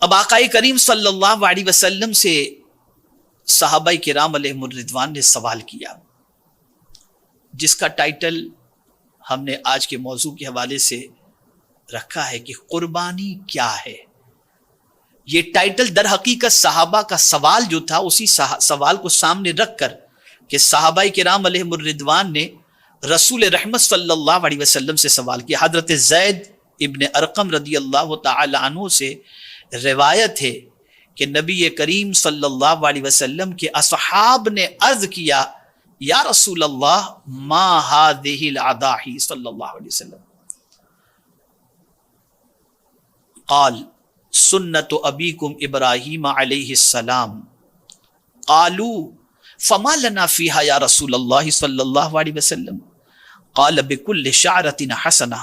اب آقا کریم صلی اللہ علیہ وسلم سے صحابہ کرام علیہم الرضوان نے سوال کیا، جس کا ٹائٹل ہم نے آج کے موضوع کے حوالے سے رکھا ہے کہ قربانی کیا ہے۔ یہ ٹائٹل در حقیقت صحابہ کا سوال جو تھا، اسی سوال کو سامنے رکھ کر کہ صحابہ کرام علیہم الرضوان نے رسول رحمت صلی اللہ علیہ وسلم سے سوال کیا۔ حضرت زید ابن ارقم رضی اللہ تعالی عنہ سے روایت ہے کہ نبی کریم صلی اللہ علیہ وسلم کے اصحاب نے عرض کیا، یا رسول اللہ ما هذه الاضاحی صلی اللہ علیہ وسلم، قال سنت ابیکم ابراہیم علیہ السلام، قالوا فما لنا فیہا یا رسول اللہ صلی اللہ علیہ وسلم، قال بکل شعرۃ حسنہ،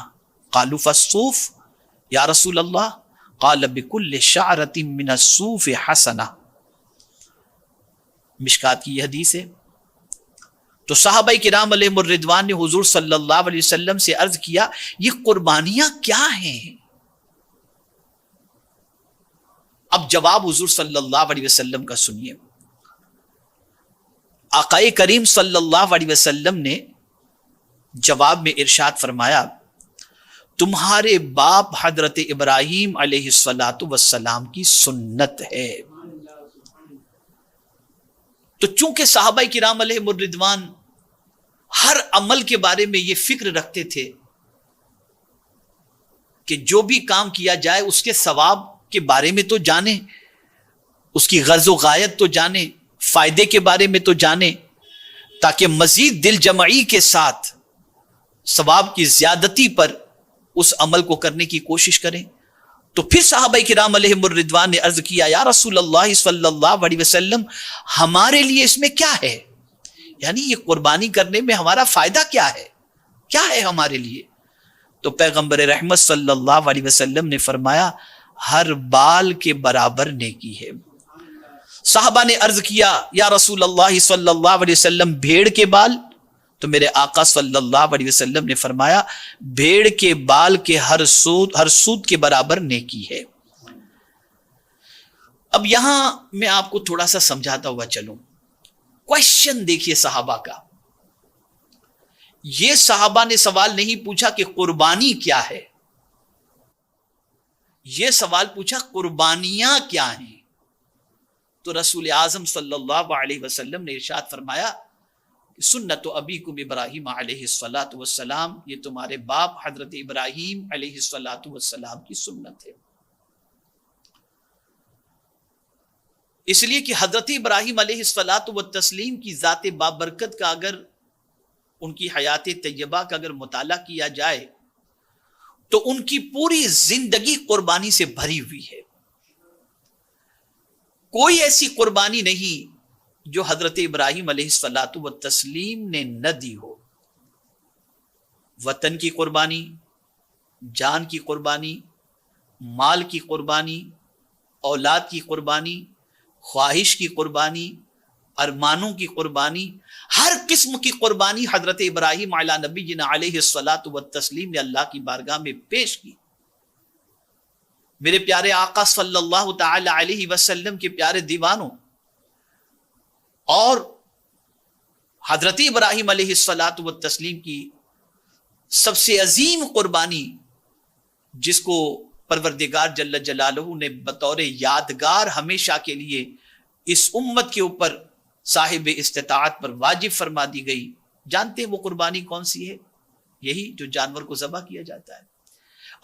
قالوا فالصوف یا رسول اللہ، قال بکل شعرۃ من الصوف حسنہ۔ مشکات کی یہ حدیث ہے۔ تو صحابہ کرام علیہم الرضوان نے حضور صلی اللہ علیہ وسلم سے عرض کیا، یہ قربانیاں کیا ہیں؟ اب جواب حضور صلی اللہ علیہ وسلم کا سنیے۔ آقا کریم صلی اللہ علیہ وسلم نے جواب میں ارشاد فرمایا، تمہارے باپ حضرت ابراہیم علیہ السلام کی سنت ہے۔ تو چونکہ صحابہ کرام علیہم الرضوان ہر عمل کے بارے میں یہ فکر رکھتے تھے کہ جو بھی کام کیا جائے اس کے ثواب کے بارے میں تو جانیں، اس کی غرض و غایت تو جانیں، فائدے کے بارے میں تو جانیں، تاکہ مزید دل جمعی کے ساتھ ثواب کی زیادتی پر اس عمل کو کرنے کی کوشش کریں۔ تو پھر صحابہ کرام علیہم الرضوان نے عرض کیا، یا رسول اللہ صلی اللہ علیہ وسلم ہمارے لیے اس میں کیا ہے؟ یعنی یہ قربانی کرنے میں ہمارا فائدہ کیا ہے؟ کیا ہے ہمارے لیے؟ تو پیغمبر رحمت صلی اللہ علیہ وسلم نے فرمایا، ہر بال کے برابر نیکی ہے۔ صحابہ نے عرض کیا، یا رسول اللہ صلی اللہ علیہ وسلم بھیڑ کے بال؟ تو میرے آقا صلی اللہ علیہ وسلم نے فرمایا، بھیڑ کے بال کے ہر سود کے برابر نیکی ہے۔ اب یہاں میں آپ کو تھوڑا سا سمجھاتا ہوا چلوں۔ کوشچن دیکھیے صحابہ کا، یہ صحابہ نے سوال نہیں پوچھا کہ قربانی کیا ہے، یہ سوال پوچھا قربانیاں کیا ہیں۔ تو رسول اعظم صلی اللہ علیہ وسلم نے ارشاد فرمایا، سنت ابیکم ابراہیم علیہ السلام، یہ تمہارے باپ حضرت ابراہیم علیہ السلام کی سنت ہے۔ اس لیے کہ حضرت ابراہیم علیہ السلام کی ذات بابرکت کا اگر ان کی حیات طیبہ کا اگر مطالعہ کیا جائے تو ان کی پوری زندگی قربانی سے بھری ہوئی ہے۔ کوئی ایسی قربانی نہیں جو حضرت ابراہیم علیہ السلام نے نہ دی ہو۔ وطن کی قربانی، جان کی قربانی، مال کی قربانی، اولاد کی قربانی، خواہش کی قربانی، ارمانوں کی قربانی، ہر قسم کی قربانی حضرت ابراہیم علی نبینا علیہ السلام نے اللہ کی بارگاہ میں پیش کی۔ میرے پیارے آقا صلی اللہ تعالی علیہ وسلم کے پیارے دیوانوں، اور حضرت ابراہیم علیہ السلام کی سب سے عظیم قربانی، جس کو پروردگار جل جلالہ نے بطور یادگار ہمیشہ کے لیے اس امت کے اوپر صاحب استطاعت پر واجب فرما دی گئی، جانتے ہیں وہ قربانی کون سی ہے؟ یہی جو جانور کو ذبح کیا جاتا ہے۔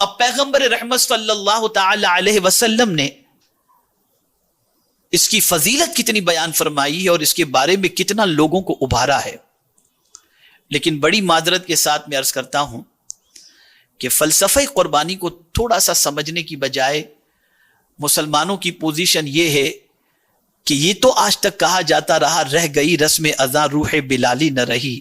اب پیغمبر رحمت صلی اللہ تعالی علیہ وسلم نے اس کی فضیلت کتنی بیان فرمائی ہے اور اس کے بارے میں کتنا لوگوں کو ابھارا ہے، لیکن بڑی معذرت کے ساتھ میں عرض کرتا ہوں کہ فلسفہ قربانی کو تھوڑا سا سمجھنے کی بجائے مسلمانوں کی پوزیشن یہ ہے کہ یہ تو آج تک کہا جاتا رہا، رہ گئی رسم اذان روح بلالی نہ رہی۔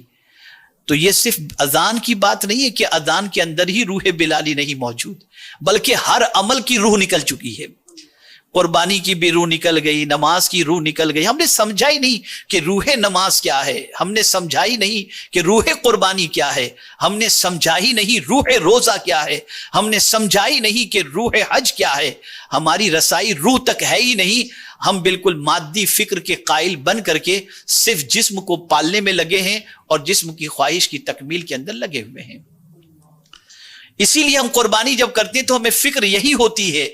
تو یہ صرف اذان کی بات نہیں ہے کہ اذان کے اندر ہی روح بلالی نہیں موجود، بلکہ ہر عمل کی روح نکل چکی ہے۔ قربانی کی بھی روح نکل گئی، نماز کی روح نکل گئی. ہم نے سمجھا ہی نہیں کہ روح نماز کیا ہے، ہم نے سمجھا ہی نہیں کہ روح قربانی کیا ہے، ہم نے سمجھا ہی نہیں روح روزہ کیا ہے، ہم نے سمجھا ہی نہیں کہ روح حج کیا ہے. ہماری رسائی روح تک ہے ہی نہیں. ہم بالکل مادی فکر کے قائل بن کر کے صرف جسم کو پالنے میں لگے ہیں اور جسم کی خواہش کی تکمیل کے اندر لگے ہوئے ہیں. اسی لیے ہم قربانی جب کرتے ہیں تو ہمیں فکر یہی ہوتی ہے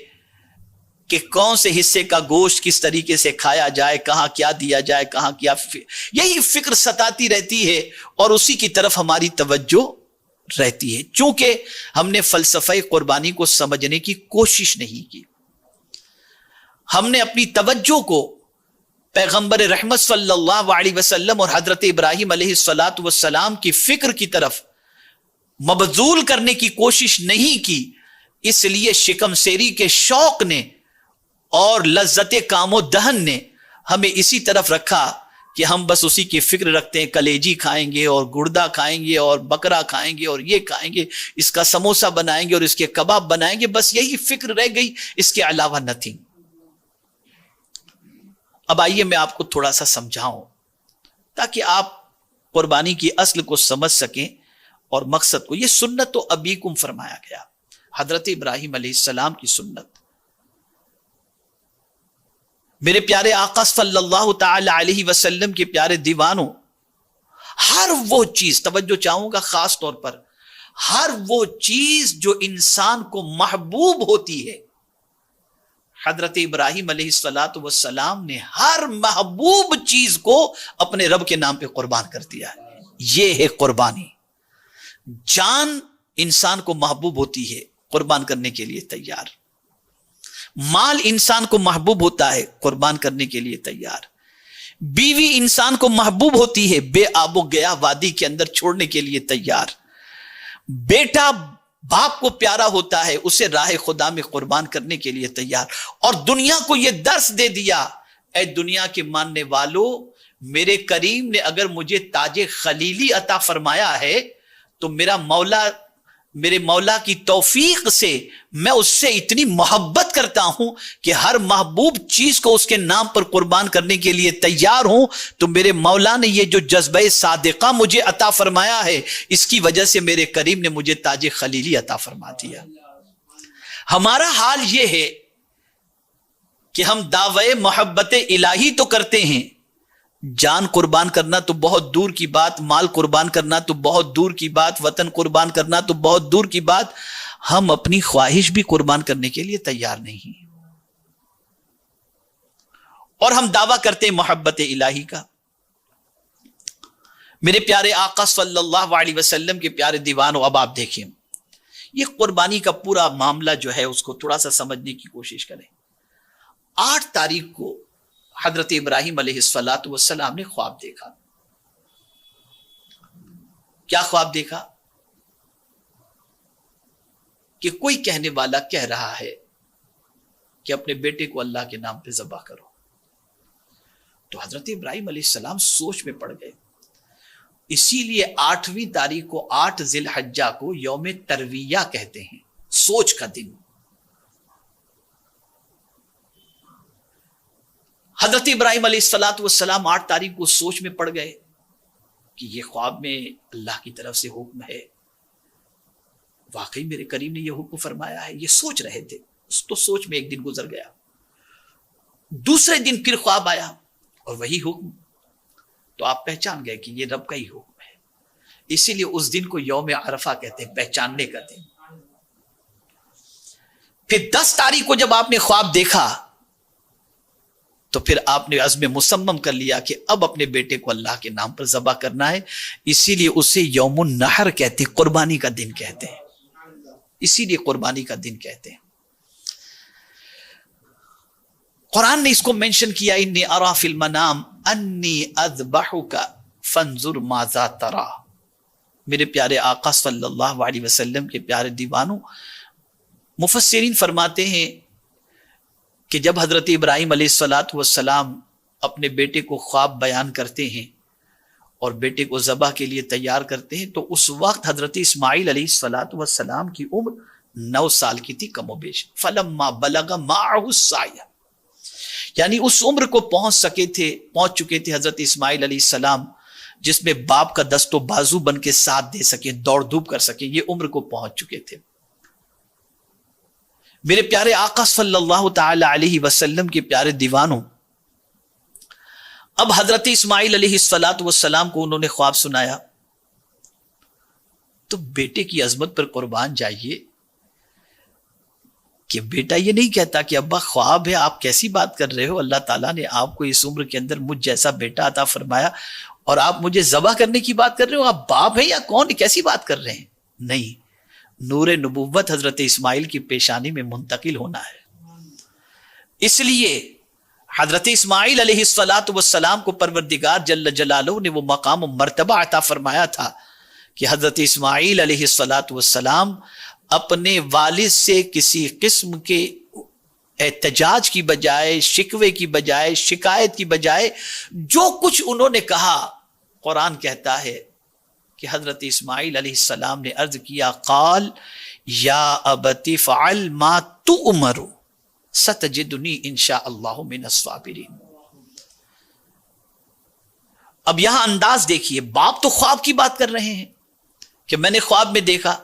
کہ کون سے حصے کا گوشت کس طریقے سے کھایا جائے، کہاں کیا دیا جائے، کہاں کیا، یہی فکر ستاتی رہتی ہے اور اسی کی طرف ہماری توجہ رہتی ہے، چونکہ ہم نے فلسفہ قربانی کو سمجھنے کی کوشش نہیں کی. ہم نے اپنی توجہ کو پیغمبر رحمت صلی اللہ علیہ وسلم اور حضرت ابراہیم علیہ السلام کی فکر کی طرف مبذول کرنے کی کوشش نہیں کی. اس لیے شکم سیری کے شوق نے اور لذت کام و دہن نے ہمیں اسی طرف رکھا کہ ہم بس اسی کی فکر رکھتے ہیں. کلیجی کھائیں گے اور گردہ کھائیں گے اور بکرا کھائیں گے اور یہ کھائیں گے، اس کا سموسا بنائیں گے اور اس کے کباب بنائیں گے، بس یہی فکر رہ گئی، اس کے علاوہ نتھنگ. اب آئیے میں آپ کو تھوڑا سا سمجھاؤں تاکہ آپ قربانی کی اصل کو سمجھ سکیں اور مقصد کو. یہ سنت تو ابیکم فرمایا گیا، حضرت ابراہیم علیہ السلام کی سنت. میرے پیارے آقا صلی اللہ تعالی علیہ وسلم کے پیارے دیوانوں، ہر وہ چیز، توجہ چاہوں گا خاص طور پر، ہر وہ چیز جو انسان کو محبوب ہوتی ہے، حضرت ابراہیم علیہ السلام نے ہر محبوب چیز کو اپنے رب کے نام پہ قربان کر دیا ہے. یہ ہے قربانی. جان انسان کو محبوب ہوتی ہے، قربان کرنے کے لیے تیار. مال انسان کو محبوب ہوتا ہے، قربان کرنے کے لیے تیار. بیوی انسان کو محبوب ہوتی ہے، بے آب و گیا وادی کے اندر چھوڑنے کے لیے تیار. بیٹا باپ کو پیارا ہوتا ہے، اسے راہ خدا میں قربان کرنے کے لیے تیار. اور دنیا کو یہ درس دے دیا، اے دنیا کے ماننے والوں، میرے کریم نے اگر مجھے تاج خلیلی عطا فرمایا ہے تو میرے مولا کی توفیق سے میں اس سے اتنی محبت کرتا ہوں کہ ہر محبوب چیز کو اس کے نام پر قربان کرنے کے لیے تیار ہوں. تو میرے مولا نے یہ جو جذبہ صادقہ مجھے عطا فرمایا ہے، اس کی وجہ سے میرے کریم نے مجھے تاج خلیلی عطا فرما دیا. ہمارا حال یہ ہے کہ ہم دعوی محبت الہی تو کرتے ہیں، جان قربان کرنا تو بہت دور کی بات، مال قربان کرنا تو بہت دور کی بات، وطن قربان کرنا تو بہت دور کی بات، ہم اپنی خواہش بھی قربان کرنے کے لیے تیار نہیں. اور ہم دعویٰ کرتے ہیں محبت الہی کا. میرے پیارے آقا صلی اللہ علیہ وسلم کے پیارے دیوانوں، اب آپ دیکھیں یہ قربانی کا پورا معاملہ جو ہے اس کو تھوڑا سا سمجھنے کی کوشش کریں. 8 تاریخ کو حضرت ابراہیم علیہ السلام نے خواب دیکھا. کیا خواب دیکھا؟ کہ کوئی کہنے والا کہہ رہا ہے کہ اپنے بیٹے کو اللہ کے نام پہ ذبح کرو. تو حضرت ابراہیم علیہ السلام سوچ میں پڑ گئے. اسی لیے 8ویں تاریخ کو 8 ذی الحجہ کو یوم ترویہ کہتے ہیں، سوچ کا دن. حضرت ابراہیم علیہ السلام 8 تاریخ کو سوچ میں پڑ گئے کہ یہ خواب میں اللہ کی طرف سے حکم ہے، واقعی میرے کریم نے یہ حکم فرمایا ہے. یہ سوچ رہے تھے. تو سوچ میں ایک دن گزر گیا. دوسرے دن پھر خواب آیا اور وہی حکم. تو آپ پہچان گئے کہ یہ رب کا ہی حکم ہے. اسی لیے اس دن کو یوم عرفہ کہتے ہیں، پہچاننے کا دن. پھر 10 تاریخ کو جب آپ نے خواب دیکھا تو پھر آپ نے عزم مصمم کر لیا کہ اب اپنے بیٹے کو اللہ کے نام پر ذبح کرنا ہے. اسی لیے اسے یوم النحر کہتے ہیں، قربانی کا دن کہتے ہیں. اسی لیے قربانی کا دن کہتے ہیں. قرآن نے اس کو مینشن کیا، انی ارا فی المنام انی اذبحک فانظر ماذا ترى. میرے پیارے آقا صلی اللہ علیہ وسلم کے پیارے دیوانوں، مفسرین فرماتے ہیں کہ جب حضرت ابراہیم علیہ السلام اپنے بیٹے کو خواب بیان کرتے ہیں اور بیٹے کو ذبح کے لیے تیار کرتے ہیں، تو اس وقت حضرت اسماعیل علیہ السلام کی عمر 9 سال کی تھی کم و بیش. فلما بلغ معه السعی، یعنی اس عمر کو پہنچ چکے تھے حضرت اسماعیل علیہ السلام جس میں باپ کا دست و بازو بن کے ساتھ دے سکے، دوڑ دھوپ کر سکے، یہ عمر کو پہنچ چکے تھے۔ میرے پیارے آقا صلی اللہ تعالی علیہ وسلم کے پیارے دیوانوں، اب حضرت اسماعیل علیہ السلام کو انہوں نے خواب سنایا، تو بیٹے کی عظمت پر قربان جائیے کہ بیٹا یہ نہیں کہتا کہ ابا خواب ہے، آپ کیسی بات کر رہے ہو، اللہ تعالیٰ نے آپ کو اس عمر کے اندر مجھ جیسا بیٹا عطا فرمایا اور آپ مجھے ذبح کرنے کی بات کر رہے ہو، آپ باپ ہیں یا کون، کیسی بات کر رہے ہیں؟ نہیں، نور نبوت حضرت اسماعیل کی پیشانی میں منتقل ہونا ہے۔ اس لیے حضرت اسماعیل علیہ السلام کو پروردگار جل جلالہ نے وہ مقام و مرتبہ عطا فرمایا تھا کہ حضرت اسماعیل علیہ السلام اپنے والد سے کسی قسم کے احتجاج کی بجائے، شکوے کی بجائے، شکایت کی بجائے جو کچھ انہوں نے کہا، قرآن کہتا ہے کہ حضرت اسماعیل علیہ السلام نے عرض کیا، قال یا ابت فعل ما تؤمر ستجدنی انشاء اللہ من الصابرین۔ اب یہاں انداز دیکھیے، باپ تو خواب کی بات کر رہے ہیں کہ میں نے خواب میں دیکھا،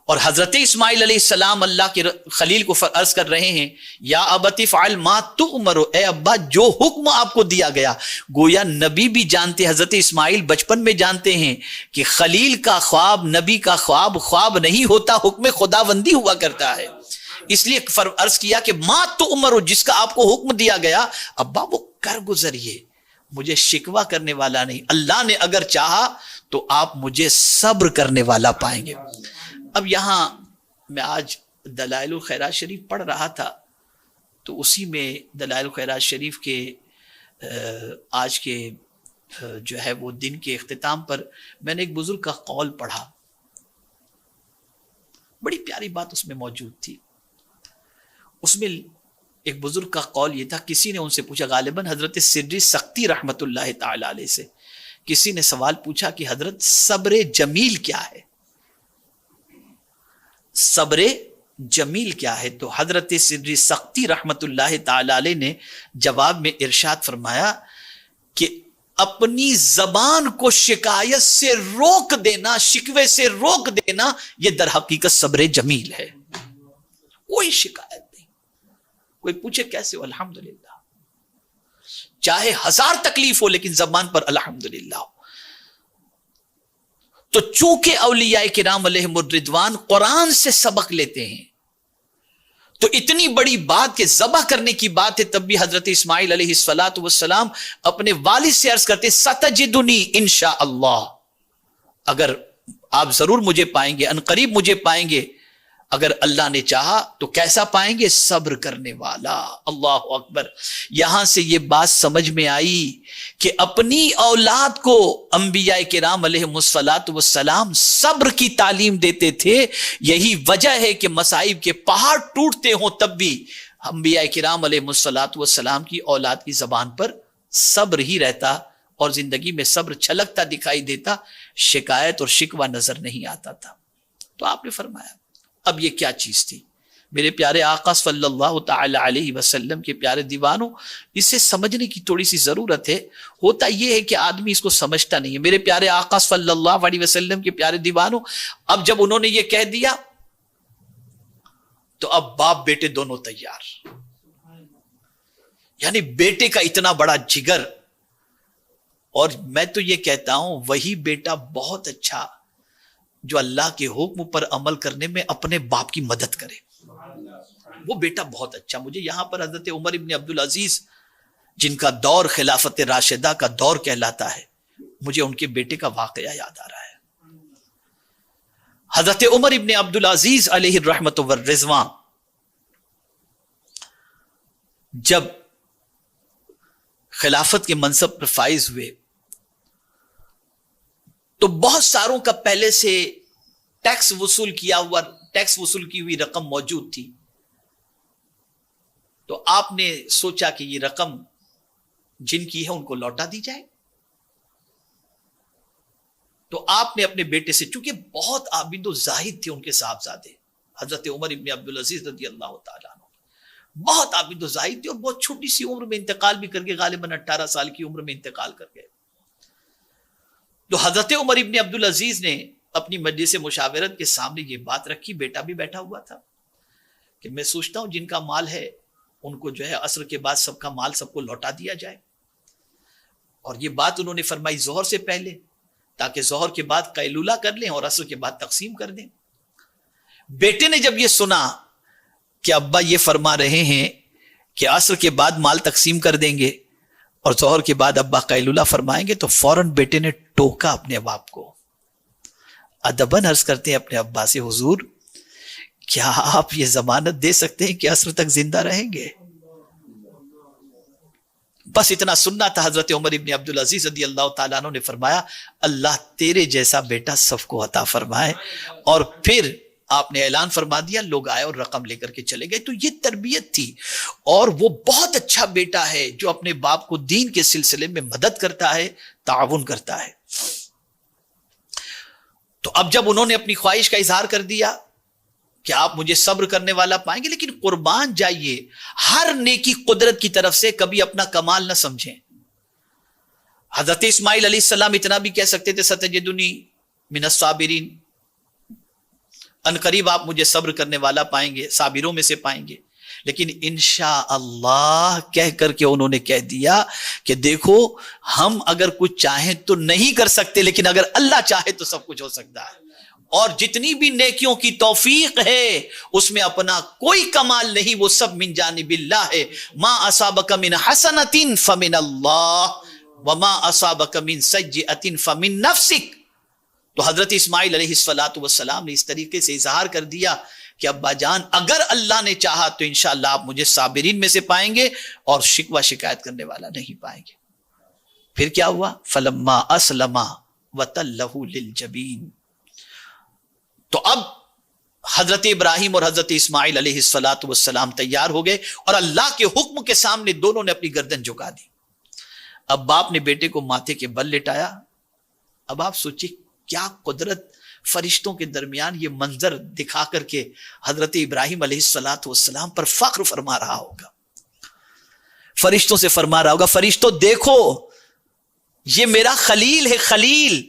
اور حضرت اسماعیل علیہ السلام اللہ کے خلیل کو عرض کر رہے ہیں، یا ابت فعل ما تؤمر، اے ابا جو حکم آپ کو دیا گیا۔ گویا نبی بھی جانتے، حضرت اسماعیل بچپن میں جانتے ہیں کہ خلیل کا خواب، نبی کا خواب، خواب نہیں ہوتا، حکم خداوندی ہوا کرتا ہے۔ اس لیے عرض کیا کہ ما تؤمر، جس کا آپ کو حکم دیا گیا ابا وہ کر گزریے، مجھے شکوہ کرنے والا نہیں، اللہ نے اگر چاہا تو آپ مجھے صبر کرنے والا پائیں گے۔ اب یہاں میں آج دلائل الخیرات شریف پڑھ رہا تھا، تو اسی میں دلائل الخیرات شریف کے آج کے جو ہے وہ دن کے اختتام پر میں نے ایک بزرگ کا قول پڑھا، بڑی پیاری بات اس میں موجود تھی۔ اس میں ایک بزرگ کا قول یہ تھا، کسی نے ان سے پوچھا، غالباً حضرت سری سختی رحمت اللہ تعالی علیہ سے کسی نے سوال پوچھا کہ حضرت صبر جمیل کیا ہے، صبر جمیل کیا ہے؟ تو حضرت سری سختی رحمت اللہ تعالی علیہ نے جواب میں ارشاد فرمایا کہ اپنی زبان کو شکایت سے روک دینا، شکوے سے روک دینا، یہ در حقیقت صبر جمیل ہے۔ کوئی شکایت نہیں، کوئی پوچھے کیسے ہو، الحمدللہ، چاہے 1000 تکلیف ہو لیکن زبان پر الحمدللہ ہو۔ تو چونکہ اولیاء کرام علیہم الرضوان قرآن سے سبق لیتے ہیں، تو اتنی بڑی بات کہ ذبح کرنے کی بات ہے، تب بھی حضرت اسماعیل علیہ السلام اپنے والد سے عرض کرتے، ستجدنی انشاءاللہ، اگر آپ ضرور مجھے پائیں گے، ان قریب مجھے پائیں گے، اگر اللہ نے چاہا تو کیسا پائیں گے؟ صبر کرنے والا۔ اللہ اکبر۔ یہاں سے یہ بات سمجھ میں آئی کہ اپنی اولاد کو انبیاء کرام علیہم السلام صبر کی تعلیم دیتے تھے۔ یہی وجہ ہے کہ مصائب کے پہاڑ ٹوٹتے ہوں تب بھی انبیاء کرام علیہم السلام کی اولاد کی زبان پر صبر ہی رہتا اور زندگی میں صبر چھلکتا دکھائی دیتا، شکایت اور شکوہ نظر نہیں آتا تھا۔ تو آپ نے فرمایا اب یہ کیا چیز تھی؟ میرے پیارے آقا صلی اللہ تعالی علیہ وسلم کے پیارے دیوانوں، اسے سمجھنے کی تھوڑی سی ضرورت ہے۔ ہوتا یہ ہے کہ آدمی اس کو سمجھتا نہیں ہے۔ میرے پیارے آقا صلی اللہ علیہ وسلم کے پیارے دیوانوں، اب جب انہوں نے یہ کہہ دیا تو اب باپ بیٹے دونوں تیار، یعنی بیٹے کا اتنا بڑا جگر، اور میں تو یہ کہتا ہوں وہی بیٹا بہت اچھا جو اللہ کے حکم پر عمل کرنے میں اپنے باپ کی مدد کرے، وہ بیٹا بہت اچھا۔ مجھے یہاں پر حضرت عمر ابن عبدالعزیز، جن کا دور خلافت راشدہ کا دور کہلاتا ہے، مجھے ان کے بیٹے کا واقعہ یاد آ رہا ہے۔ حضرت عمر ابن عبدالعزیز علیہ الرحمت والرضوان جب خلافت کے منصب پر فائز ہوئے تو بہت ساروں کا پہلے سے ٹیکس وصول کی ہوئی رقم موجود تھی، تو آپ نے سوچا کہ یہ رقم جن کی ہے ان کو لوٹا دی جائے۔ تو آپ نے اپنے بیٹے سے، چونکہ بہت عابد و زاہد تھے ان کے صاحبزادے حضرت عمر ابن عبدالعزیز رضی اللہ تعالیٰ عنہ، بہت عابد و زاہد تھے اور بہت چھوٹی سی عمر میں انتقال بھی کر گئے، غالباً 18 سال کی عمر میں انتقال کر گئے. تو حضرت عمر ابن عبدالعزیز نے اپنی مجلس مشاورت کے سامنے یہ بات رکھی. بیٹا بھی بیٹھا ہوا تھا کہ میں سوچتا ہوں جن کا مال ہے ان کو جو ہے عصر کے بعد سب کا مال سب کو لوٹا دیا جائے. اور یہ بات انہوں نے فرمائی ظہر سے پہلے، تاکہ ظہر کے بعد قیلولہ کر لیں اور عصر کے بعد تقسیم کر دیں. بیٹے نے جب یہ سنا کہ ابا یہ فرما رہے ہیں کہ عصر کے بعد مال تقسیم کر دیں گے اور ظہر کے بعد ابا قیلولہ فرمائیں گے، تو فوراً بیٹے نے ٹوکا اپنے باپ کو. ادباً عرض کرتے ہیں اپنے ابا سے، حضور کیا آپ یہ ضمانت دے سکتے ہیں کہ عصر تک زندہ رہیں گے؟ بس اتنا سننا تھا. حضرت عمر ابن عبدالعزیز رضی اللہ تعالیٰ عنہ نے فرمایا اللہ تیرے جیسا بیٹا سب کو عطا فرمائے. اور پھر آپ نے اعلان فرما دیا، لوگ آئے اور رقم لے کر کے چلے گئے. تو یہ تربیت تھی. اور وہ بہت اچھا بیٹا ہے جو اپنے باپ کو دین کے سلسلے میں مدد کرتا ہے، تعاون کرتا ہے. تو اب جب انہوں نے اپنی خواہش کا اظہار کر دیا کہ آپ مجھے صبر کرنے والا پائیں گے، لیکن قربان جائیے ہر نیکی قدرت کی طرف سے، کبھی اپنا کمال نہ سمجھیں. حضرت اسماعیل علیہ السلام اتنا بھی کہہ سکتے تھے ستجدنی من الصابرین، ان قریب آپ مجھے صبر کرنے والا پائیں گے، صابروں میں سے پائیں گے. لیکن انشاءاللہ کہہ کر کے انہوں نے کہہ دیا کہ دیکھو ہم اگر کچھ چاہیں تو نہیں کر سکتے، لیکن اگر اللہ چاہے تو سب کچھ ہو سکتا ہے. اور جتنی بھی نیکیوں کی توفیق ہے اس میں اپنا کوئی کمال نہیں، وہ سب من جانب اللہ ہے. ما اصابک من حسنۃ فمن اللہ وما اصابک من سیئۃ فمن نفسک. تو حضرت اسماعیل علیہ السلام نے اس طریقے سے اظہار کر دیا کہ ابا جان اگر اللہ نے چاہا تو انشاءاللہ آپ مجھے صابرین میں سے پائیں گے اور شکوہ شکایت کرنے والا نہیں پائیں گے. پھر کیا ہوا؟ فلما اسلما وتلہ للجبین. تو اب حضرت ابراہیم اور حضرت اسماعیل علیہ السلام تیار ہو گئے اور اللہ کے حکم کے سامنے دونوں نے اپنی گردن جھکا دی. اب باپ نے بیٹے کو ماتھے کے بل لٹایا. اب آپ سوچیں کیا قدرت، فرشتوں کے درمیان یہ منظر دکھا کر کے حضرت ابراہیم علیہ السلام پر فخر فرما رہا ہوگا. فرشتوں سے فرما رہا ہوگا فرشتوں دیکھو یہ میرا خلیل ہے، خلیل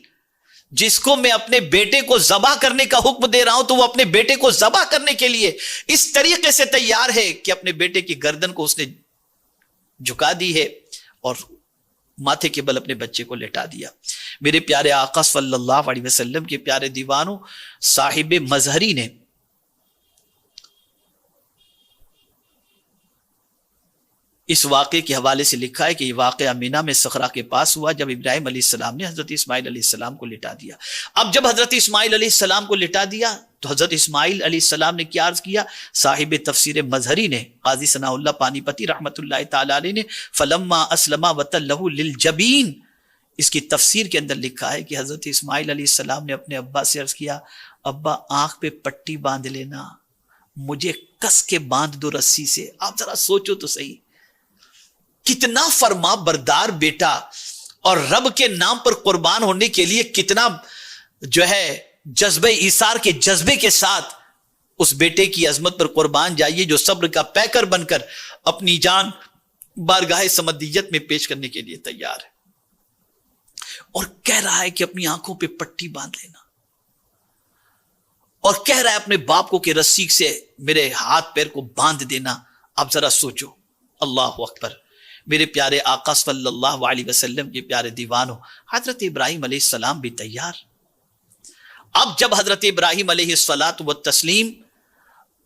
جس کو میں اپنے بیٹے کو ذبح کرنے کا حکم دے رہا ہوں، تو وہ اپنے بیٹے کو ذبح کرنے کے لیے اس طریقے سے تیار ہے کہ اپنے بیٹے کی گردن کو اس نے جھکا دی ہے اور ماتھے کے بل اپنے بچے کو لٹا دیا. میرے پیارے آقا صلی اللہ علیہ وسلم کے پیارے دیوانوں، صاحب مظہری نے اس واقعے کے حوالے سے لکھا ہے کہ یہ واقعہ مینا میں صخرہ کے پاس ہوا جب ابراہیم علیہ السلام نے حضرت اسماعیل علیہ السلام کو لٹا دیا. اب جب حضرت اسماعیل علیہ السلام کو لٹا دیا تو حضرت اسماعیل علیہ السلام نے کیا عرض کیا؟ صاحب تفسیر مظہری نے، قاضی ثناء اللہ پانی پتی رحمت اللہ تعالی علیہ نے فلما اسلما وتلہ للجبین، اس کی تفسیر کے اندر لکھا ہے کہ حضرت اسماعیل علیہ السلام نے اپنے ابا سے عرض کیا ابا آنکھ پہ پٹی باندھ لینا، مجھے کس کے باندھ دو رسی سے. آپ ذرا سوچو تو صحیح، کتنا فرما بردار بیٹا اور رب کے نام پر قربان ہونے کے لیے کتنا جو ہے جذبہ ایثار کے جذبے کے ساتھ اس بیٹے کی عظمت پر قربان جائیے جو صبر کا پیکر بن کر اپنی جان بارگاہ سمدیت میں پیش کرنے کے لیے تیار ہے. اور کہہ رہا ہے کہ اپنی آنکھوں پہ پٹی باندھ لینا، اور کہہ رہا ہے اپنے باپ کو کہ رسی سے میرے ہاتھ پیر کو باندھ دینا. آپ ذرا سوچو. اللہ اکبر. میرے پیارے آقا صلی اللہ علیہ وسلم کے پیارے دیوانوں، حضرت ابراہیم علیہ السلام بھی تیار. اب جب حضرت ابراہیم علیہ السلام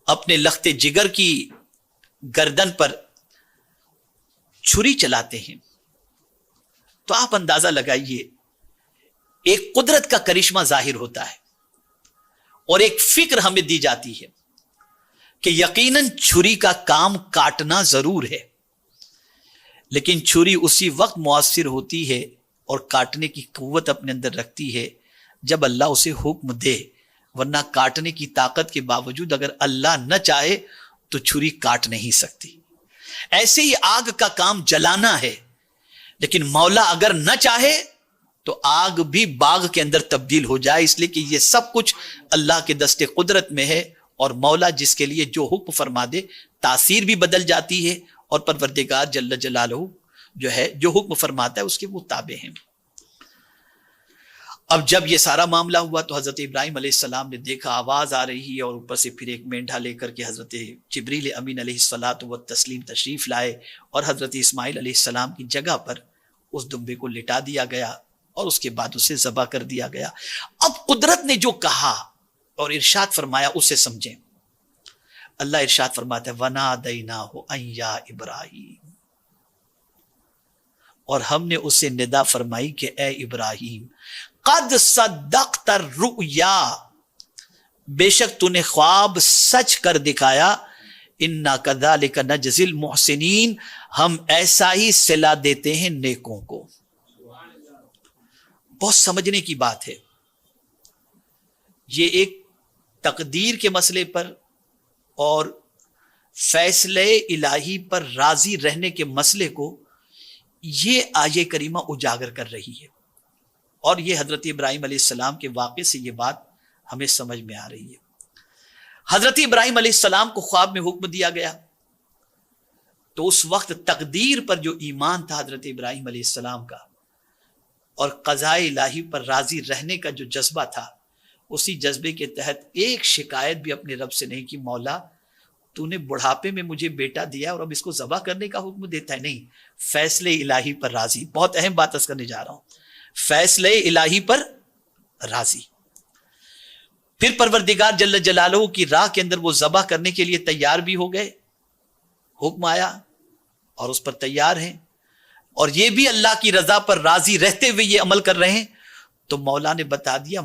اپنے لخت جگر کی گردن پر چھری چلاتے ہیں تو آپ اندازہ لگائیے ایک قدرت کا کرشمہ ظاہر ہوتا ہے اور ایک فکر ہمیں دی جاتی ہے کہ یقیناً چھری کا کام کاٹنا ضرور ہے، لیکن چھری اسی وقت مؤثر ہوتی ہے اور کاٹنے کی قوت اپنے اندر رکھتی ہے جب اللہ اسے حکم دے، ورنہ کاٹنے کی طاقت کے باوجود اگر اللہ نہ چاہے تو چھری کاٹ نہیں سکتی. ایسے ہی آگ کا کام جلانا ہے، لیکن مولا اگر نہ چاہے تو آگ بھی باغ کے اندر تبدیل ہو جائے، اس لیے کہ یہ سب کچھ اللہ کے دست قدرت میں ہے اور مولا جس کے لیے جو حکم فرما دے تاثیر بھی بدل جاتی ہے، اور پروردگار جل جلالہ جو ہے جو حکم فرماتا ہے اس کے وہ تابع ہیں۔ اب جب یہ سارا معاملہ ہوا تو حضرت ابراہیم علیہ السلام نے دیکھا آواز آ رہی ہے، اور اوپر سے پھر ایک مینڈھا لے کر کے حضرت جبریل امین علیہ الصلاۃ والتسلیم تشریف لائے، اور حضرت اسماعیل علیہ السلام کی جگہ پر اس دمبے کو لٹا دیا گیا، اور اس کے بعد اسے ذبح کر دیا گیا۔ اب قدرت نے جو کہا اور ارشاد فرمایا اسے سمجھیں۔ اللہ ارشاد فرماتا ہے وَنَادَيْنَاهُ أَن يَا إِبْرَاهِيمُ، اور ہم نے اسے ندا فرمائی کہ اے ابراہیم قد صدقت الرؤیا، بے شک تو نے خواب سچ کر دکھایا، انا کذالک نجزی المحسنین، ہم ایسا ہی صلہ دیتے ہیں نیکوں کو۔ بہت سمجھنے کی بات ہے، یہ ایک تقدیر کے مسئلے پر اور فیصلے الہی پر راضی رہنے کے مسئلے کو یہ آیہ کریمہ اجاگر کر رہی ہے، اور یہ حضرت ابراہیم علیہ السلام کے واقعے سے یہ بات ہمیں سمجھ میں آ رہی ہے۔ حضرت ابراہیم علیہ السلام کو خواب میں حکم دیا گیا، تو اس وقت تقدیر پر جو ایمان تھا حضرت ابراہیم علیہ السلام کا، اور قضاء الہی پر راضی رہنے کا جو جذبہ تھا، اسی جذبے کے تحت ایک شکایت بھی اپنے رب سے نہیں کہ مولا تو نے بڑھاپے میں مجھے بیٹا دیا اور اب اس کو ذبح کرنے کا حکم دیتا ہے، نہیں، فیصلے الہی پر راضی۔ بہت اہم بات عرض کرنے جا رہا ہوں، فیصلے الہی پر راضی۔ پھر پروردگار جل جلالہ کی راہ کے اندر وہ ذبح کرنے کے لیے تیار بھی ہو گئے، حکم آیا اور اس پر تیار ہیں، اور یہ بھی اللہ کی رضا پر راضی رہتے ہوئے یہ عمل کر رہے ہیں۔ تو مولا نے بتا دیا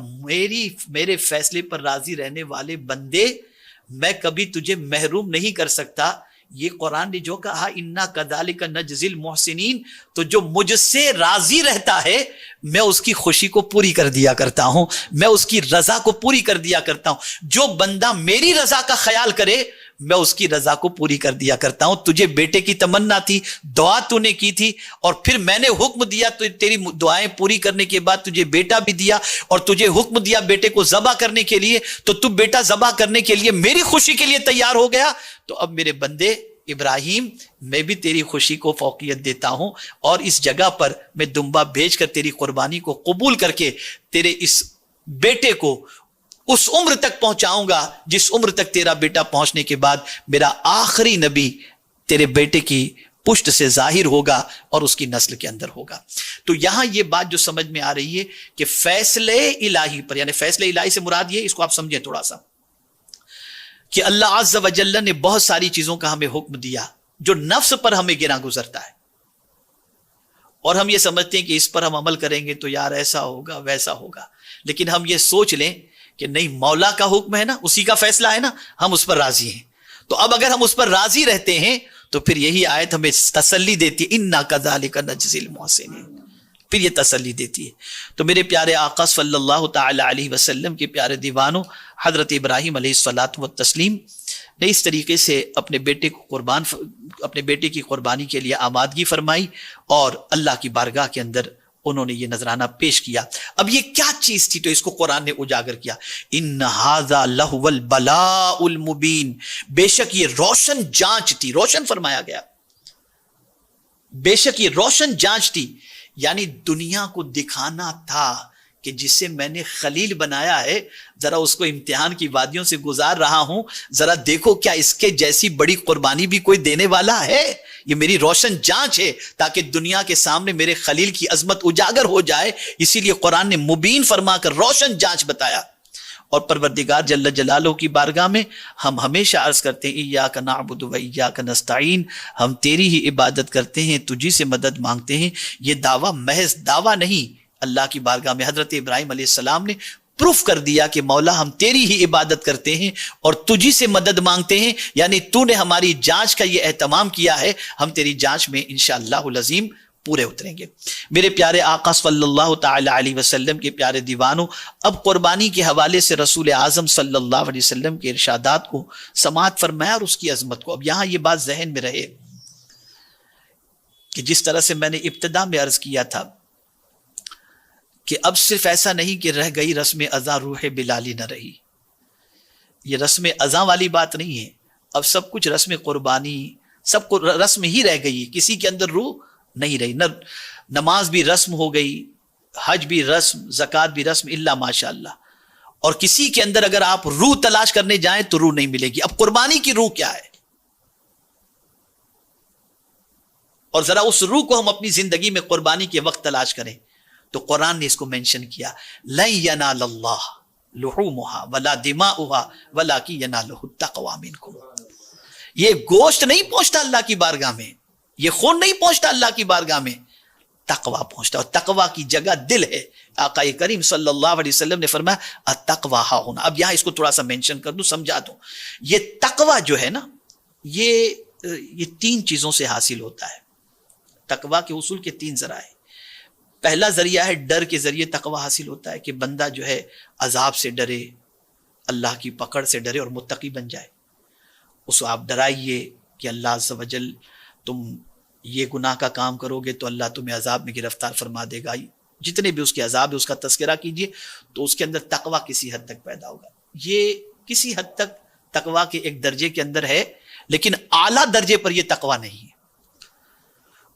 میرے فیصلے پر راضی رہنے والے بندے میں کبھی تجھے محروم نہیں کر سکتا۔ یہ قرآن نے جو کہا انا کذالک نجزی المحسنین، تو جو مجھ سے راضی رہتا ہے میں اس کی خوشی کو پوری کر دیا کرتا ہوں، میں اس کی رضا کو پوری کر دیا کرتا ہوں۔ جو بندہ میری رضا کا خیال کرے میں اس کی رضا کو پوری کر دیا کرتا ہوں۔ تجھے بیٹے کی تمنا تھی، دعا تو نے کی تھی، اور پھر میں نے حکم دیا تو تیری دعائیں پوری کرنے کے بعد تجھے بیٹا بھی دیا، اور تجھے حکم دیا بیٹے کو ذبح کرنے کے لیے، تو تو بیٹا ذبح کرنے کے لیے میری خوشی کے لیے تیار ہو گیا۔ تو اب میرے بندے ابراہیم میں بھی تیری خوشی کو فوقیت دیتا ہوں، اور اس جگہ پر میں دمبا بھیج کر تیری قربانی کو قبول کر کے تیرے اس بیٹے کو اس عمر تک پہنچاؤں گا جس عمر تک تیرا بیٹا پہنچنے کے بعد میرا آخری نبی تیرے بیٹے کی پشت سے ظاہر ہوگا اور اس کی نسل کے اندر ہوگا۔ تو یہاں یہ بات جو سمجھ میں آ رہی ہے کہ فیصلے الہی پر، یعنی فیصلے الہی سے مراد یہ، اس کو آپ سمجھیں تھوڑا سا، کہ اللہ عز و جل نے بہت ساری چیزوں کا ہمیں حکم دیا جو نفس پر ہمیں گرا گزرتا ہے، اور ہم یہ سمجھتے ہیں کہ اس پر ہم عمل کریں گے تو یار ایسا ہوگا ویسا ہوگا، لیکن ہم یہ سوچ لیں کہ نہیں، مولا کا حکم ہے نا، اسی کا فیصلہ ہے نا، ہم اس پر راضی ہیں۔ تو اب اگر ہم اس پر راضی رہتے ہیں تو پھر یہی آیت ہمیں تسلی دیتی ہے انا کذالک نجزی المحسنین، پھر یہ تسلی دیتی ہے۔ تو میرے پیارے آقا صلی اللہ تعالی علیہ وسلم کے پیارے دیوانوں، حضرت ابراہیم علیہ الصلاۃ والتسلیم نے اس طریقے سے اپنے بیٹے کی قربانی کے لیے آمادگی فرمائی، اور اللہ کی بارگاہ کے اندر انہوں نے یہ نذرانہ پیش کیا۔ اب یہ کیا چیز تھی؟ تو اس کو قرآن نے اجاگر کیا، ان ھذا لہو البلاء المبین، بے شک یہ روشن جانچ تھی، روشن فرمایا گیا، بے شک یہ روشن جانچ تھی، یعنی دنیا کو دکھانا تھا کہ جسے میں نے خلیل بنایا ہے، ذرا اس کو امتحان کی وادیوں سے گزار رہا ہوں، ذرا دیکھو کیا اس کے جیسی بڑی قربانی بھی کوئی دینے والا ہے۔ یہ میری روشن جانچ ہے تاکہ دنیا کے سامنے میرے خلیل کی عظمت اجاگر ہو جائے، اسی لیے قرآن نے مبین فرما کر روشن جانچ بتایا۔ اور پروردگار جل جلالہ کی بارگاہ میں ہم ہمیشہ عرض کرتے ہیں ایاک نعبد و ایاک نستعین، ہم تیری ہی عبادت کرتے ہیں، تجھی سے مدد مانگتے ہیں۔ یہ دعویٰ محض دعویٰ نہیں، اللہ کی بارگاہ میں حضرت ابراہیم علیہ السلام نے پروف کر دیا کہ مولا ہم تیری ہی عبادت کرتے ہیں اور تجھی سے مدد مانگتے ہیں، یعنی تو نے ہماری جانچ کا یہ اہتمام کیا ہے، ہم تیری جانچ میں انشاءاللہ العظیم پورے اتریں گے۔ میرے پیارے آقا صلی اللہ تعالی علیہ وسلم کے پیارے دیوانوں، اب قربانی کے حوالے سے رسول اعظم صلی اللہ علیہ وسلم کے ارشادات کو سماعت فرمایا اور اس کی عظمت کو۔ اب یہاں یہ بات ذہن میں رہے کہ جس طرح سے میں نے ابتدا میں عرض کیا تھا کہ اب صرف ایسا نہیں کہ رہ گئی رسم ازاں روح بلالی نہ رہی، یہ رسم ازاں والی بات نہیں ہے. اب سب کچھ رسم قربانی، سب کو رسم ہی رہ گئی ہے، کسی کے اندر روح نہیں رہی. نماز بھی رسم ہو گئی، حج بھی رسم، زکوٰۃ بھی رسم، الا ماشاء اللہ. اور کسی کے اندر اگر آپ روح تلاش کرنے جائیں تو روح نہیں ملے گی. اب قربانی کی روح کیا ہے؟ اور ذرا اس روح کو ہم اپنی زندگی میں قربانی کے وقت تلاش کریں تو قرآن نے اس کو مینشن کیا، لن ینال اللہ لحومها ولا دماؤها ولکن ینالہ التقوی منکم. یہ گوشت نہیں پہنچتا اللہ کی بارگاہ میں، یہ خون نہیں پہنچتا اللہ کی بارگاہ میں، تقوی پہنچتا. اور تقوی کی جگہ دل ہے. آقا کریم صلی اللہ علیہ وسلم نے فرمایا التقوی ہا ہونا. اب یہاں اس کو تھوڑا سا مینشن کر دوں، سمجھا دوں. یہ تقوی جو ہے نا، یہ تین چیزوں سے حاصل ہوتا ہے. تقوی کے حصول کے تین ذرائع. پہلا ذریعہ ہے ڈر کے ذریعے تقوی حاصل ہوتا ہے کہ بندہ جو ہے عذاب سے ڈرے، اللہ کی پکڑ سے ڈرے اور متقی بن جائے. اس کو آپ ڈرائیے کہ اللہ عز و جل تم یہ گناہ کا کام کرو گے تو اللہ تمہیں عذاب میں گرفتار فرما دے گا. جتنے بھی اس کے عذاب ہے اس کا تذکرہ کیجئے تو اس کے اندر تقوی کسی حد تک پیدا ہوگا. یہ کسی حد تک تقوی کے ایک درجے کے اندر ہے، لیکن اعلیٰ درجے پر یہ تقوی نہیں ہے.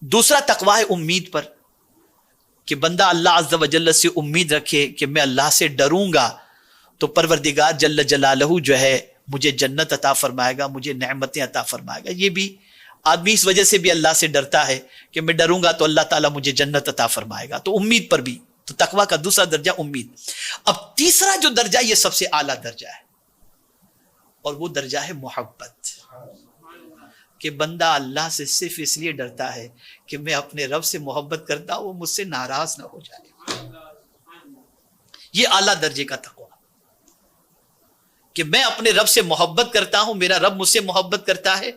دوسرا تقوی ہے امید پر، کہ بندہ اللہ عز و جل سے امید رکھے کہ میں اللہ سے ڈروں گا تو پروردگار جل جلالہ جو ہے مجھے جنت عطا فرمائے گا، مجھے نعمتیں عطا فرمائے گا. یہ بھی آدمی اس وجہ سے بھی اللہ سے ڈرتا ہے کہ میں ڈروں گا تو اللہ تعالیٰ مجھے جنت عطا فرمائے گا. تو امید پر بھی، تو تقوی کا دوسرا درجہ امید. اب تیسرا جو درجہ یہ سب سے اعلیٰ درجہ ہے، اور وہ درجہ ہے محبت. کہ بندہ اللہ سے صرف اس لیے ڈرتا ہے کہ میں اپنے رب سے محبت کرتا ہوں، وہ مجھ سے ناراض نہ ہو جائے. یہ اعلیٰ درجے کا تقوی، کہ میں اپنے رب سے محبت کرتا ہوں، میرا رب مجھ سے محبت کرتا ہے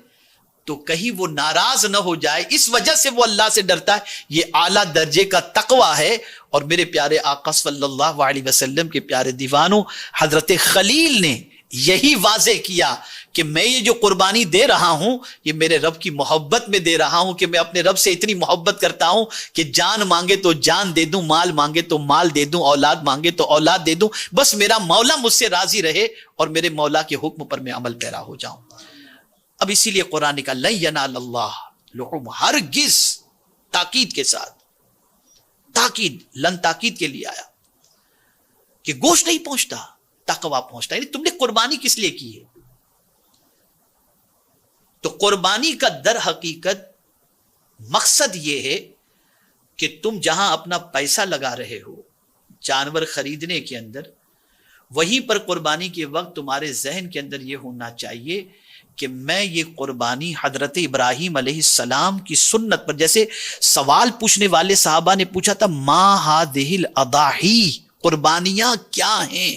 تو کہیں وہ ناراض نہ ہو جائے، اس وجہ سے وہ اللہ سے ڈرتا ہے. یہ اعلیٰ درجے کا تقوی ہے. اور میرے پیارے آقا صلی اللہ علیہ وسلم کے پیارے دیوانوں، حضرت خلیل نے یہی واضح کیا کہ میں یہ جو قربانی دے رہا ہوں یہ میرے رب کی محبت میں دے رہا ہوں، کہ میں اپنے رب سے اتنی محبت کرتا ہوں کہ جان مانگے تو جان دے دوں، مال مانگے تو مال دے دوں، اولاد مانگے تو اولاد دے دوں، بس میرا مولا مجھ سے راضی رہے اور میرے مولا کے حکم پر میں عمل پیرا ہو جاؤں. اب اسی لیے قرآن کا لن ینال اللہ لحوم، ہرگز تاکید کے ساتھ، تاکید، لن تاکید کے لیے آیا کہ گوشت نہیں پہنچتا، تقوی پہنچتا. یعنی تم نے قربانی کس لیے کی ہے؟ تو قربانی کا در حقیقت مقصد یہ ہے کہ تم جہاں اپنا پیسہ لگا رہے ہو جانور خریدنے کے اندر، وہیں پر قربانی کے وقت تمہارے ذہن کے اندر یہ ہونا چاہیے کہ میں یہ قربانی حضرت ابراہیم علیہ السلام کی سنت پر، جیسے سوال پوچھنے والے صحابہ نے پوچھا تھا ما ہذہ الاضاحی، قربانیاں کیا ہیں؟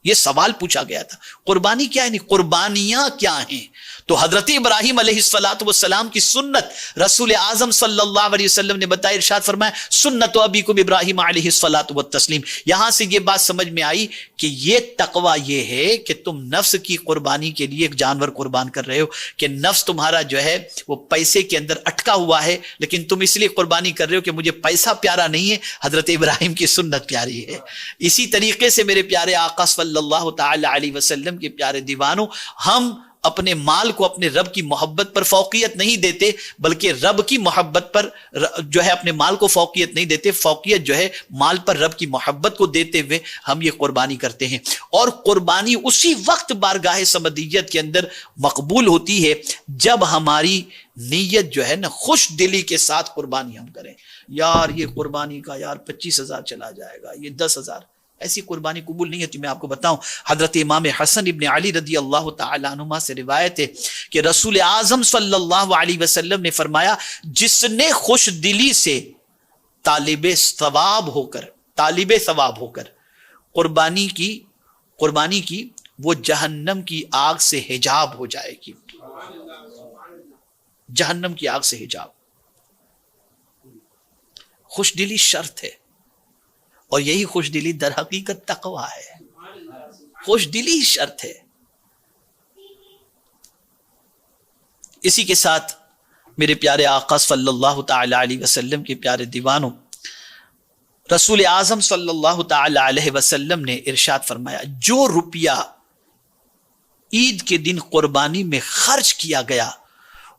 یہ سوال پوچھا گیا تھا، قربانی کیا ہے، قربانیاں کیا ہیں؟ تو حضرت ابراہیم علیہ السلام کی سنت رسول اعظم صلی اللہ علیہ وسلم نے بتایا، ارشاد فرمایا سنت ابیکم ابراہیم علیہ السلام. یہاں سے یہ بات سمجھ میں آئی کہ یہ تقوی یہ ہے کہ تم نفس کی قربانی کے لیے ایک جانور قربان کر رہے ہو، کہ نفس تمہارا جو ہے وہ پیسے کے اندر اٹکا ہوا ہے، لیکن تم اس لیے قربانی کر رہے ہو کہ مجھے پیسہ پیارا نہیں ہے، حضرت ابراہیم کی سنت پیاری ہے. اسی طریقے سے میرے پیارے آقا صلی اللہ تعالی علیہ وسلم کے پیارے دیوانوں، ہم اپنے مال کو اپنے رب کی محبت پر فوقیت نہیں دیتے، بلکہ رب کی محبت پر جو ہے اپنے مال کو فوقیت نہیں دیتے، فوقیت جو ہے مال پر رب کی محبت کو دیتے ہوئے ہم یہ قربانی کرتے ہیں. اور قربانی اسی وقت بارگاہ سمدیت کے اندر مقبول ہوتی ہے جب ہماری نیت جو ہے نا خوش دلی کے ساتھ قربانی ہم کریں. یار یہ قربانی کا یار 25,000 چلا جائے گا، یہ 10,000، ایسی قربانی قبول نہیں ہوتی. میں آپ کو بتاؤں، حضرت امام حسن ابن علی رضی اللہ تعالی عنہما سے روایت ہے کہ رسول اعظم صلی اللہ علیہ وسلم نے فرمایا جس نے خوش دلی سے طالب ثواب ہو کر قربانی کی وہ جہنم کی آگ سے حجاب ہو جائے گی. جہنم کی آگ سے حجاب. خوش دلی شرط ہے، اور یہی خوش دلی در حقیقت تقوی ہے. خوش دلی شرط ہے. اسی کے ساتھ میرے پیارے آقا صلی اللہ تعالی علیہ وسلم کے پیارے دیوانوں، رسول اعظم صلی اللہ تعالی علیہ وسلم نے ارشاد فرمایا جو روپیہ عید کے دن قربانی میں خرچ کیا گیا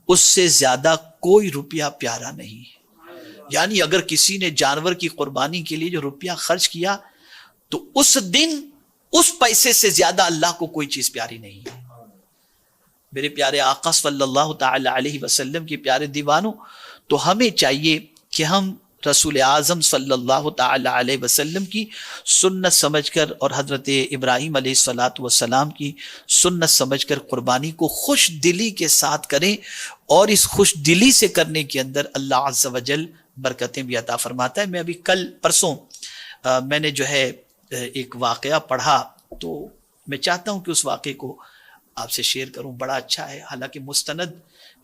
اس سے زیادہ کوئی روپیہ پیارا نہیں. یعنی اگر کسی نے جانور کی قربانی کے لیے جو روپیہ خرچ کیا تو اس دن اس پیسے سے زیادہ اللہ کو کوئی چیز پیاری نہیں ہے. میرے پیارے آقا صلی اللہ تعالی علیہ وسلم کے پیارے دیوانوں، تو ہمیں چاہیے کہ ہم رسول اعظم صلی اللہ تعالی علیہ وسلم کی سنت سمجھ کر اور حضرت ابراہیم علیہ الصلاۃ والسلام کی سنت سمجھ کر قربانی کو خوش دلی کے ساتھ کریں، اور اس خوش دلی سے کرنے کے اندر اللہ عز و جل برکتیں بھی عطا فرماتا ہے. میں ابھی کل پرسوں میں نے جو ہے ایک واقعہ پڑھا، تو میں چاہتا ہوں کہ اس واقعے کو آپ سے شیئر کروں. بڑا اچھا ہے، حالانکہ مستند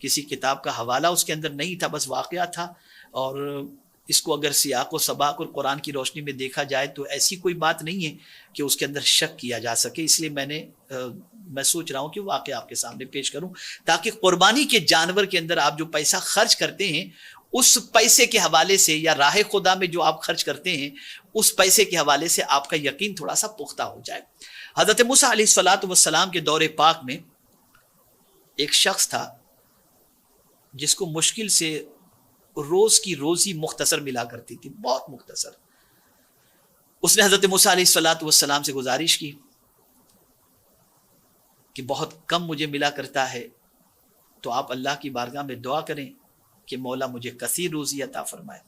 کسی کتاب کا حوالہ اس کے اندر نہیں تھا، بس واقعہ تھا، اور اس کو اگر سیاق و سباق اور قرآن کی روشنی میں دیکھا جائے تو ایسی کوئی بات نہیں ہے کہ اس کے اندر شک کیا جا سکے. اس لیے میں سوچ رہا ہوں کہ واقعہ آپ کے سامنے پیش کروں، تاکہ قربانی کے جانور کے اندر آپ جو پیسہ خرچ کرتے ہیں اس پیسے کے حوالے سے، یا راہ خدا میں جو آپ خرچ کرتے ہیں اس پیسے کے حوالے سے آپ کا یقین تھوڑا سا پختہ ہو جائے. حضرت موسیٰ علیہ الصلاۃ والسلام کے دور پاک میں ایک شخص تھا جس کو مشکل سے روز کی روزی مختصر ملا کرتی تھی، بہت مختصر. اس نے حضرت موسیٰ علیہ الصلاۃ والسلام سے گزارش کی کہ بہت کم مجھے ملا کرتا ہے، تو آپ اللہ کی بارگاہ میں دعا کریں کہ مولا مجھے کثیر روزی عطا فرمائے.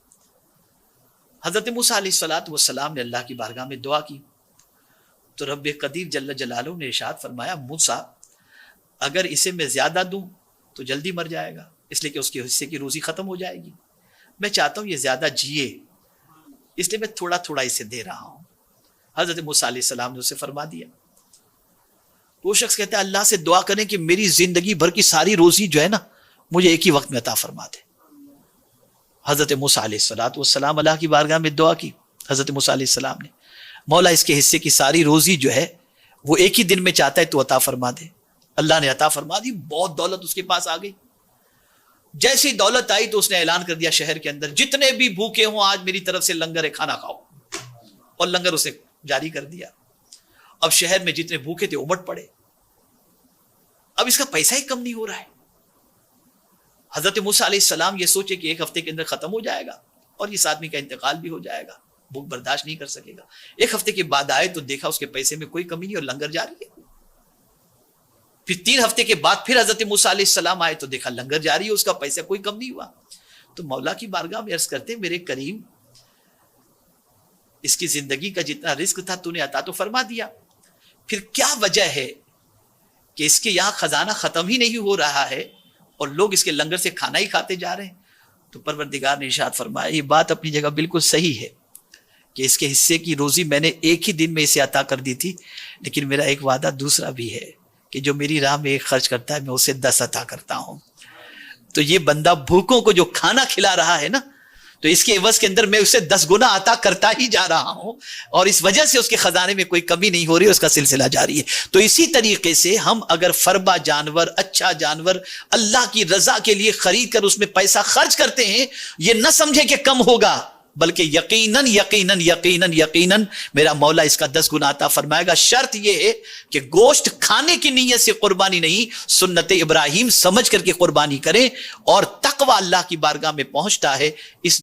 حضرت موسیٰ علیہ الصلاۃ والسلام نے اللہ کی بارگاہ میں دعا کی تو رب قدیر جل جلالہ نے ارشاد فرمایا، موسیٰ اگر اسے میں زیادہ دوں تو جلدی مر جائے گا، اس لیے کہ اس کے حصے کی روزی ختم ہو جائے گی. میں چاہتا ہوں یہ زیادہ جیے، اس لیے میں تھوڑا تھوڑا اسے دے رہا ہوں. حضرت موسیٰ علیہ السلام نے اسے فرما دیا. وہ شخص کہتا ہے اللہ سے دعا کریں کہ میری زندگی بھر کی ساری روزی جو ہے نا مجھے ایک ہی وقت میں عطا فرما دے. حضرت موسیٰ علیہ الصلاۃ والسلام اللہ کی بارگاہ میں دعا کی. حضرت موسیٰ علیہ السلام نے، مولا اس کے حصے کی ساری روزی جو ہے وہ ایک ہی دن میں چاہتا ہے تو عطا فرما دے. اللہ نے عطا فرما دی، بہت دولت اس کے پاس آ گئی. جیسی دولت آئی تو اس نے اعلان کر دیا شہر کے اندر، جتنے بھی بھوکے ہوں آج میری طرف سے لنگر ہے، کھانا کھاؤ. اور لنگر اسے جاری کر دیا. اب شہر میں جتنے بھوکے تھے امٹ پڑے. اب اس کا پیسہ ہی کم نہیں ہو رہا ہے. حضرت موسیٰ علیہ السلام یہ سوچے کہ ایک ہفتے کے اندر ختم ہو جائے گا اور اس آدمی کا انتقال بھی ہو جائے گا، بھوک برداشت نہیں کر سکے گا. ایک ہفتے کے بعد آئے تو دیکھا اس کے پیسے میں کوئی کمی نہیں اور لنگر جاری ہے. پھر 3 ہفتے کے بعد پھر حضرت موسیٰ علیہ السلام آئے تو دیکھا لنگر جاری ہے، اس کا پیسہ کوئی کم نہیں ہوا. تو مولا کی بارگاہ میں عرض کرتے میرے کریم، اس کی زندگی کا جتنا رزق تھا تو نے عطا تو فرما دیا، پھر کیا وجہ ہے کہ اس کے یہاں خزانہ ختم ہی نہیں ہو رہا ہے اور لوگ اس کے لنگر سے کھانا ہی کھاتے جا رہے ہیں؟ تو پروردگار نے ارشاد فرمایا، یہ بات اپنی جگہ بالکل صحیح ہے کہ اس کے حصے کی روزی میں نے ایک ہی دن میں اسے عطا کر دی تھی، لیکن میرا ایک وعدہ دوسرا بھی ہے کہ جو میری راہ میں ایک خرچ کرتا ہے میں اسے 10 عطا کرتا ہوں. تو یہ بندہ بھوکوں کو جو کھانا کھلا رہا ہے نا، تو اس کے عوض کے اندر میں اسے 10 گنا عطا کرتا ہی جا رہا ہوں، اور اس وجہ سے اس کے خزانے میں کوئی کمی نہیں ہو رہی، اس کا سلسلہ جاری ہے. تو اسی طریقے سے ہم اگر فربا جانور، اچھا جانور اللہ کی رضا کے لیے خرید کر اس میں پیسہ خرچ کرتے ہیں، یہ نہ سمجھے کہ کم ہوگا، بلکہ یقیناً یقیناً یقیناً یقیناً میرا مولا اس کا 10 گنا عطا فرمائے گا. شرط یہ ہے کہ گوشت کھانے کی نیت سے قربانی نہیں، سنت ابراہیم سمجھ کر کے قربانی کریں، اور تقوی اللہ کی بارگاہ میں پہنچتا ہے اس